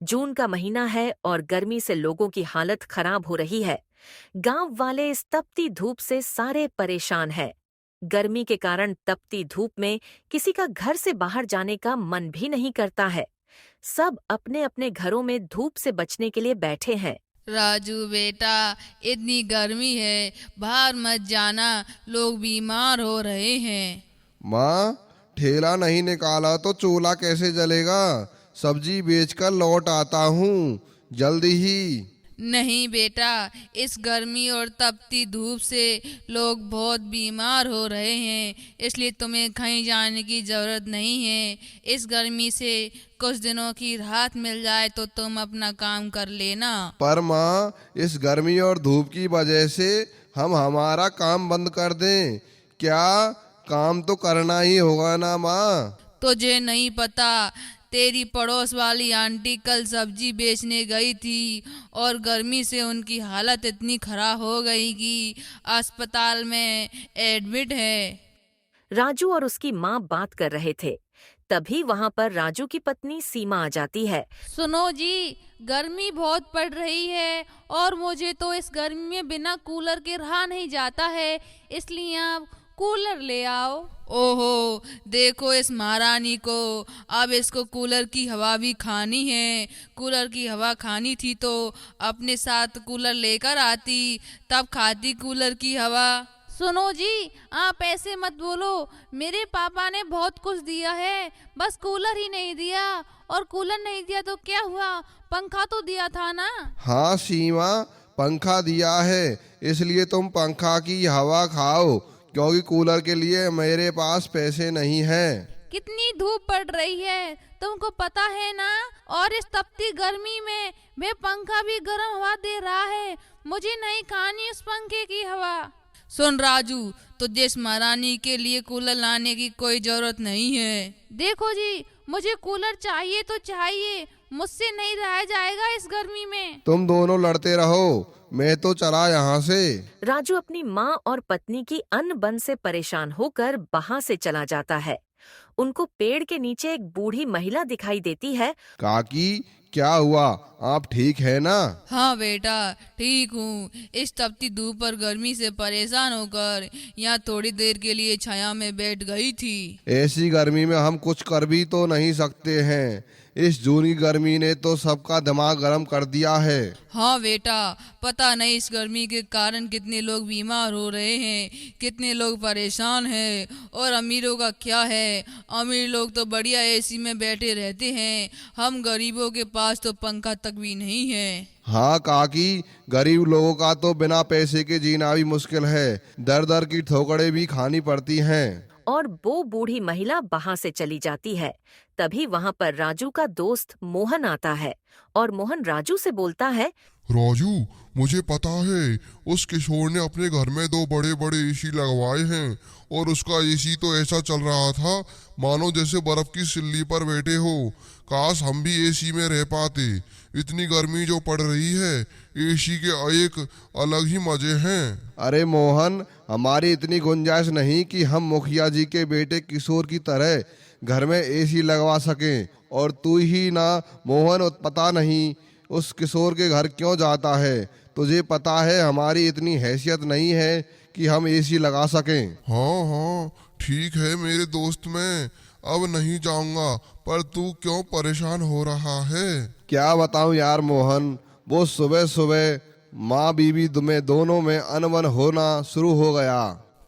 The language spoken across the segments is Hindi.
जून का महीना है और गर्मी से लोगों की हालत खराब हो रही है। गांव वाले इस तपती धूप से सारे परेशान हैं। गर्मी के कारण तपती धूप में किसी का घर से बाहर जाने का मन भी नहीं करता है। सब अपने अपने घरों में धूप से बचने के लिए बैठे हैं। राजू बेटा, इतनी गर्मी है, बाहर मत जाना, लोग बीमार हो रहे हैं। माँ, ठेला नहीं निकाला तो चूल्हा कैसे जलेगा? सब्जी बेचकर लौट आता हूँ जल्दी ही। नहीं बेटा, इस गर्मी और तपती धूप से लोग बहुत बीमार हो रहे हैं, इसलिए तुम्हें कहीं जाने की ज़रूरत नहीं है। इस गर्मी से कुछ दिनों की राहत मिल जाए तो तुम अपना काम कर लेना। पर माँ, इस गर्मी और धूप की वजह से हम हमारा काम बंद कर दें क्या? काम तो करना ही होगा ना माँ। तुझे नहीं पता, तेरी पड़ोस वाली आंटी कल सब्जी बेचने गई थी और गर्मी से उनकी हालत इतनी खराब हो गई कि अस्पताल में एडमिट है। राजू और उसकी माँ बात कर रहे थे। तभी वहां पर राजू की पत्नी सीमा आ जाती है। सुनो जी, गर्मी बहुत पड़ रही है और मुझे तो इस गर्मी में बिना कूलर के रहा नहीं जाता है, इसलिए आप कूलर ले आओ। ओहो, देखो इस महारानी को, अब इसको कूलर की हवा भी खानी है। कूलर की हवा खानी थी तो अपने साथ कूलर लेकर आती, तब खाती कूलर की हवा। सुनो जी, आप ऐसे मत बोलो, मेरे पापा ने बहुत कुछ दिया है, बस कूलर ही नहीं दिया। और कूलर नहीं दिया तो क्या हुआ, पंखा तो दिया था ना। हाँ सीमा, पंखा दिया है, इसलिए तुम पंखा की हवा खाओ, क्योंकि कूलर के लिए मेरे पास पैसे नहीं हैं। कितनी धूप पड़ रही है, तुमको पता है ना। और इस तपती गर्मी में वे पंखा भी गर्म हवा दे रहा है, मुझे नहीं खानी उस पंखे की हवा। सुन राजू, तुझे इस महारानी के लिए कूलर लाने की कोई जरूरत नहीं है। देखो जी, मुझे कूलर चाहिए तो चाहिए, मुझसे नहीं रहा जाएगा इस गर्मी में। तुम दोनों लड़ते रहो, मैं तो चला यहाँ से। राजू अपनी माँ और पत्नी की अनबन से परेशान होकर वहां से चला जाता है। उनको पेड़ के नीचे एक बूढ़ी महिला दिखाई देती है। काकी, क्या हुआ? आप ठीक है ना? हाँ बेटा, ठीक हूँ। इस तपती धूप और गर्मी से परेशान होकर यहाँ थोड़ी देर के लिए छाया में बैठ गई थी। ऐसी गर्मी में हम कुछ कर भी तो नहीं सकते हैं। इस जून की गर्मी ने तो सबका दिमाग गर्म कर दिया है। हाँ बेटा, पता नहीं इस गर्मी के कारण कितने लोग बीमार हो रहे हैं, कितने लोग परेशान हैं। और अमीरों का क्या है, अमीर लोग तो बढ़िया एसी में बैठे रहते हैं, हम गरीबों के पास तो पंखा तक भी नहीं है। हाँ काकी, गरीब लोगों का तो बिना पैसे के जीना भी मुश्किल है, दर दर की ठोकरें भी खानी पड़ती हैं। और वो बूढ़ी महिला वहां से चली जाती है। तभी वहां पर राजू का दोस्त मोहन आता है और मोहन राजू से बोलता है। राजू, मुझे पता है, उस किशोर ने अपने घर में 2 बड़े बड़े एसी लगवाए हैं और उसका एसी तो ऐसा चल रहा था मानो जैसे बर्फ की सिल्ली पर बैठे हो। काश हम भी एसी में रह पाते। इतनी गर्मी जो पड़ रही है, एसी के एक अलग ही मजे हैं। अरे मोहन, हमारी इतनी गुंजाइश नहीं कि हम मुखिया जी के बेटे किशोर की तरह घर में एसी लगवा सकें। और तू ही ना मोहन, पता नहीं उस किशोर के घर क्यों जाता है। तुझे पता है हमारी इतनी हैसियत नहीं है कि हम एसी लगा सकें। हाँ हाँ, ठीक है मेरे दोस्त, मैं अब नहीं जाऊंगा, पर तू क्यों परेशान हो रहा है? क्या बताऊं यार मोहन, वो सुबह सुबह माँ बीवी में दोनों में अनबन होना शुरू हो गया।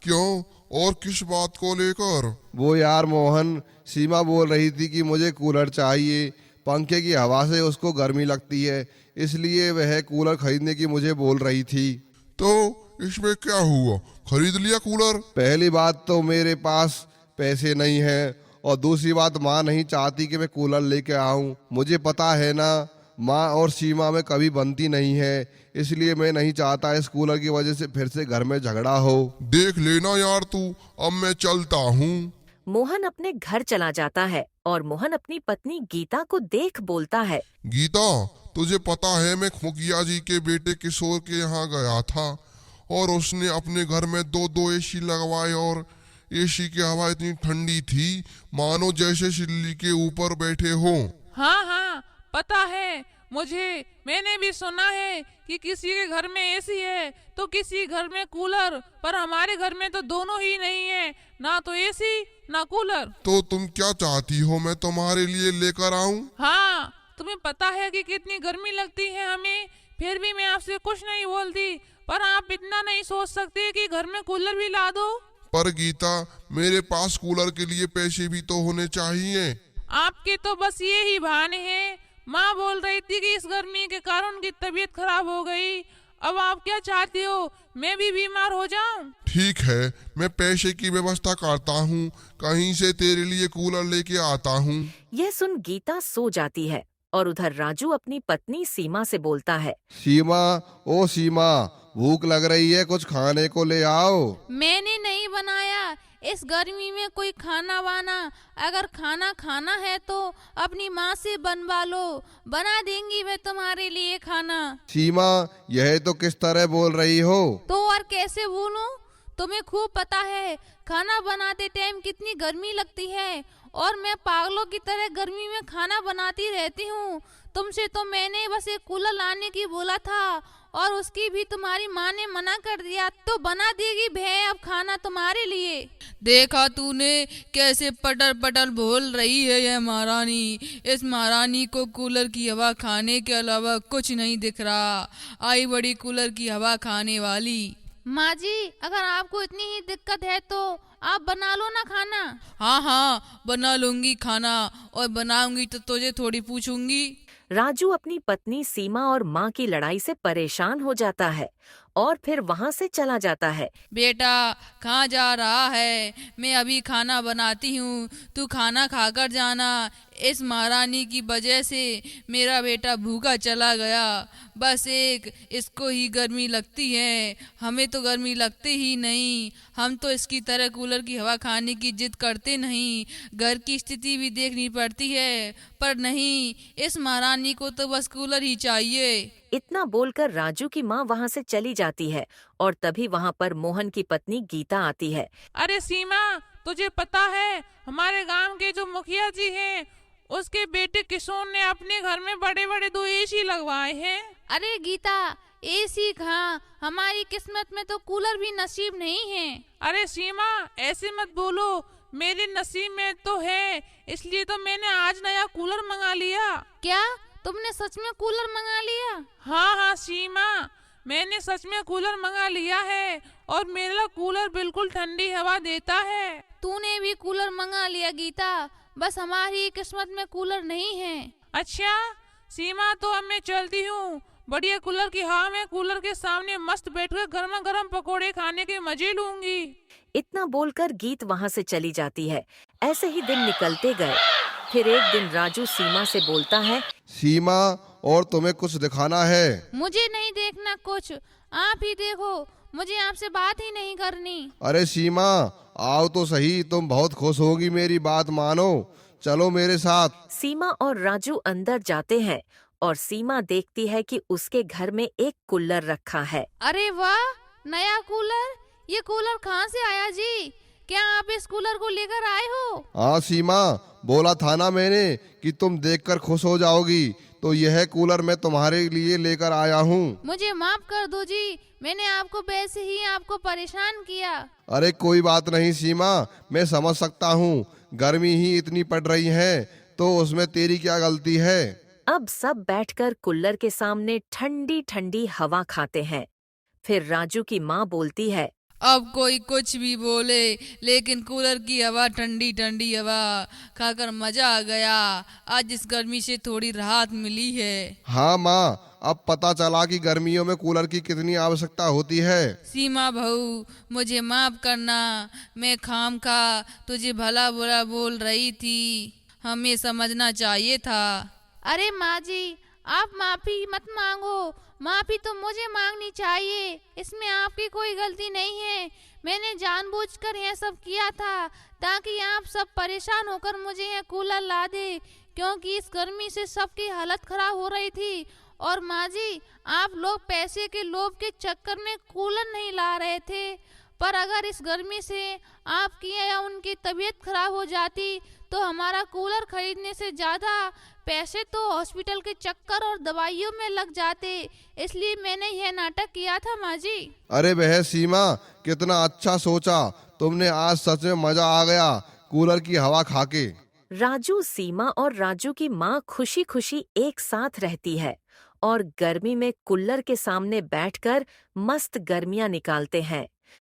क्यों, और किस बात को लेकर? वो यार मोहन, सीमा बोल रही थी कि मुझे कूलर चाहिए, पंखे की हवा से उसको गर्मी लगती है, इसलिए वह कूलर खरीदने की मुझे बोल रही थी। तो इसमें क्या हुआ, खरीद लिया कूलर? पहली बात तो मेरे पास पैसे नहीं है, और दूसरी बात माँ नहीं चाहती कि मैं कूलर लेके आऊँ। मुझे पता है ना, माँ और सीमा में कभी बनती नहीं है, इसलिए मैं नहीं चाहता इस कूलर की वजह से फिर से घर में झगड़ा हो। देख लेना यार तू, अब मैं चलता हूँ। मोहन अपने घर चला जाता है और मोहन अपनी पत्नी गीता को देख बोलता है। गीता, तुझे पता है मैं मुखिया जी के बेटे किशोर के यहाँ गया था और उसने अपने घर में 2 एसी लगवाए और एसी की हवा इतनी ठंडी थी मानो जैसे सिल्ली के ऊपर बैठे हो। हाँ हाँ, पता है मुझे, मैंने भी सुना है कि किसी के घर में एसी है तो किसी घर में कूलर, पर हमारे घर में तो दोनों ही नहीं है, ना तो एसी ना कूलर। तो तुम क्या चाहती हो मैं तुम्हारे लिए लेकर आऊं? हाँ, तुम्हें पता है कि कितनी गर्मी लगती है हमें, फिर भी मैं आपसे कुछ नहीं बोलती, पर आप इतना नहीं सोच सकते कि घर में कूलर भी ला दो। पर गीता, मेरे पास कूलर के लिए पैसे भी तो होने चाहिए। आपके तो बस ये ही बहाने हैं। माँ बोल रही थी कि इस गर्मी के कारण उनकी तबीयत खराब हो गई। अब आप क्या चाहती हो, मैं भी बीमार हो जाऊं? ठीक है, मैं पैसे की व्यवस्था करता हूँ, कहीं से तेरे लिए कूलर लेके आता हूँ। यह सुन गीता सो जाती है और उधर राजू अपनी पत्नी सीमा से बोलता है। सीमा, ओ सीमा, भूख लग रही है, कुछ खाने को ले आओ। मैंने नहीं बनाया इस गर्मी में कोई खाना वाना, अगर खाना खाना है तो अपनी माँ से बनवा लो, बना देंगी मैं तुम्हारे लिए खाना। सीमा, यह तो किस तरह बोल रही हो? तो और कैसे बोलूं, तुम्हें खूब पता है खाना बनाते टाइम कितनी गर्मी लगती है, और मैं पागलों की तरह गर्मी में खाना बनाती रहती हूँ। तुमसे तो मैंने बस एक कूलर लाने की बोला था, और उसकी भी तुम्हारी माँ ने मना कर दिया, तो बना देगी भैया अब खाना तुम्हारे लिए। देखा तूने कैसे पटल पटल बोल रही है यह महारानी। इस महारानी को कूलर की हवा खाने के अलावा कुछ नहीं दिख रहा। आई बड़ी कूलर की हवा खाने वाली। माँ जी, अगर आपको इतनी ही दिक्कत है तो आप बना लो ना खाना। हाँ हाँ, बना लूंगी खाना, और बनाऊंगी तो तुझे थोड़ी पूछूंगी। राजू अपनी पत्नी सीमा और माँ की लड़ाई से परेशान हो जाता है और फिर वहाँ से चला जाता है। बेटा कहाँ जा रहा है, मैं अभी खाना बनाती हूँ, तू खाना खाकर जाना। इस महारानी की वजह से मेरा बेटा भूखा चला गया। बस एक इसको ही गर्मी लगती है, हमें तो गर्मी लगती ही नहीं। हम तो इसकी तरह कूलर की हवा खाने की जिद करते नहीं, घर की स्थिति भी देखनी पड़ती है, पर नहीं, इस महारानी को तो बस कूलर ही चाहिए। इतना बोलकर राजू की माँ वहाँ से चली जाती है और तभी वहाँ पर मोहन की पत्नी गीता आती है। अरे सीमा, तुझे पता है हमारे गांव के जो मुखिया जी हैं, उसके बेटे किशोर ने अपने घर में बड़े बड़े 2 एसी लगवाए हैं। अरे गीता, एसी कहाँ, हमारी किस्मत में तो कूलर भी नसीब नहीं है। अरे सीमा, ऐसे मत बोलो, मेरे नसीब में तो है, इसलिए तो मैंने आज नया कूलर मंगा लिया। क्या तुमने सच में कूलर मंगा लिया? हाँ हाँ सीमा, मैंने सच में कूलर मंगा लिया है, और मेरा कूलर बिल्कुल ठंडी हवा देता है। तूने भी कूलर मंगा लिया गीता, बस हमारी किस्मत में कूलर नहीं है। अच्छा सीमा, तो अब मैं चलती हूँ, बढ़िया कूलर की हवा में कूलर के सामने मस्त बैठकर गर्मा गर्म पकोड़े खाने के मजे लूंगी। इतना बोलकर गीत वहाँ से चली जाती है। ऐसे ही दिन निकलते गए। फिर एक दिन राजू सीमा से बोलता है। सीमा, और तुम्हें कुछ दिखाना है? मुझे नहीं देखना कुछ, आप ही देखो, मुझे आपसे बात ही नहीं करनी। अरे सीमा, आओ तो सही, तुम बहुत खुश होगी, मेरी बात मानो, चलो मेरे साथ। सीमा और राजू अंदर जाते हैं और सीमा देखती है कि उसके घर में एक कूलर रखा है। अरे वाह, नया कूलर! ये कूलर कहाँ से आया जी? क्या आप इस कूलर को लेकर आए हो? हाँ सीमा, बोला था ना मैंने कि तुम देखकर खुश हो जाओगी, तो यह कूलर मैं तुम्हारे लिए लेकर आया हूँ। मुझे माफ कर दो जी, मैंने आपको वैसे ही आपको परेशान किया। अरे कोई बात नहीं सीमा, मैं समझ सकता हूँ, गर्मी ही इतनी पड़ रही है, तो उसमें तेरी क्या गलती है। अब सब बैठकर कूलर के सामने ठंडी ठंडी हवा खाते हैं। फिर राजू की माँ बोलती है। अब कोई कुछ भी बोले, लेकिन कूलर की हवा, ठंडी ठंडी हवा खाकर मजा आ गया। आज इस गर्मी से थोड़ी राहत मिली है। हाँ माँ, अब पता चला कि गर्मियों में कूलर की कितनी आवश्यकता होती है। सीमा बहू, मुझे माफ करना, मैं खामखा तुझे भला बुरा बोल रही थी, हमें समझना चाहिए था। अरे माँ जी, आप माफी मत मांगो, माफी तो मुझे मांगनी चाहिए, इसमें आपकी कोई गलती नहीं है। मैंने जानबूझकर यह सब किया था ताकि आप सब परेशान होकर मुझे यह कूलर ला दे, क्योंकि इस गर्मी से सबकी हालत खराब हो रही थी। और माँ जी, आप लोग पैसे के लोभ के चक्कर में कूलर नहीं ला रहे थे, पर अगर इस गर्मी से आपकी या उनकी तबीयत खराब हो जाती तो हमारा कूलर खरीदने से ज़्यादा पैसे तो हॉस्पिटल के चक्कर और दवाइयों में लग जाते, इसलिए मैंने यह नाटक किया था माँ जी। अरे बहन सीमा, कितना अच्छा सोचा तुमने, आज सच में मजा आ गया कूलर की हवा खाके। राजू, सीमा और राजू की माँ खुशी खुशी एक साथ रहती है और गर्मी में कूलर के सामने बैठकर मस्त गर्मियाँ निकालते हैं।